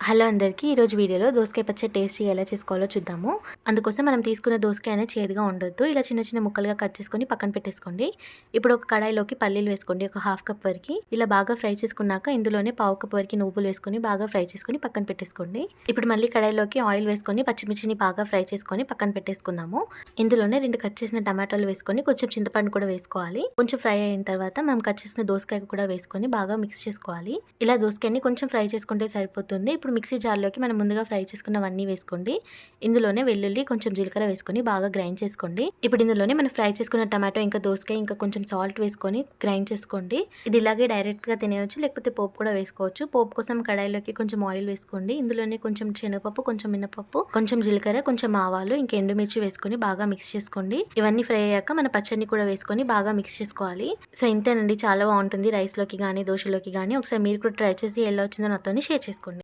Hello అందరికీ ఈరోజు వీడియోలో దోసకాయ పచ్చడి టేస్టీ ఎలా చేసుకోవాలో చూద్దాము. అందుకోసం మనం తీసుకున్న దోసకాయ అనేది చేదుగా ఉండొద్దు. ఇలా చిన్న చిన్న ముక్కలుగా కట్ చేసుకొని పక్కన పెట్టేసుకోండి. ఇప్పుడు ఒక కడాయిలోకి పల్లీలు వేసుకోండి, ఒక హాఫ్ కప్ వరకు. ఇలా బాగా ఫ్రై చేసుకున్నాక ఇందులోనే పావు కప్ వరకు నువ్వులు వేసుకొని బాగా ఫ్రై చేసుకొని పక్కన పెట్టేసుకోండి. ఇప్పుడు మళ్ళీ కడాయిలోకి ఆయిల్ వేసుకొని పచ్చిమిర్చిని బాగా ఫ్రై చేసుకొని పక్కన పెట్టేసుకుందాము. ఇందులోనే 2 కట్ చేసిన టమాటాలు వేసుకొని కొంచెం చింతపండు కూడా వేసుకోవాలి. కొంచెం ఫ్రై అయిన తర్వాత మనం కట్ చేసిన దోసకాయ కూడా వేసుకొని బాగా మిక్స్ చేసుకోవాలి. ఇలా దోసకాయని కొంచెం ఫ్రై చేసుకుంటే సరిపోతుంది. ఇప్పుడు మిక్సీ జార్లోకి మనం ముందుగా ఫ్రై చేసుకున్నవన్నీ వేసుకోండి. ఇందులోనే వెల్లుల్లి, కొంచెం జీలకర్ర వేసుకొని బాగా గ్రైండ్ చేసుకోండి. ఇప్పుడు ఇందులోనే మనం ఫ్రై చేసుకున్న టమాటో, ఇంకా దోసకాయ, ఇంకా కొంచెం సాల్ట్ వేసుకొని గ్రైండ్ చేసుకోండి. ఇది ఇలాగే డైరెక్ట్గా తినేయచ్చు, లేకపోతే పోపు కూడా వేసుకోవచ్చు. పోపు కోసం కడాయిలోకి కొంచెం ఆయిల్ వేసుకోండి. ఇందులోనే కొంచెం శనగపప్పు, కొంచెం మినపప్పు, కొంచెం జీలకర్ర, కొంచెం ఆవాలు, ఇంకా ఎండుమిర్చి వేసుకొని బాగా మిక్స్ చేసుకోండి. ఇవన్నీ ఫ్రై అయ్యాక మన పచ్చడిని కూడా వేసుకొని బాగా మిక్స్ చేసుకోవాలి. సో ఇంతేనండి, చాలా బాగుంటుంది రైస్లోకి కానీ దోశలోకి కానీ. ఒకసారి మీరు కూడా ట్రై చేసి ఎలా వచ్చిందో నాతో షేర్ చేసుకోండి.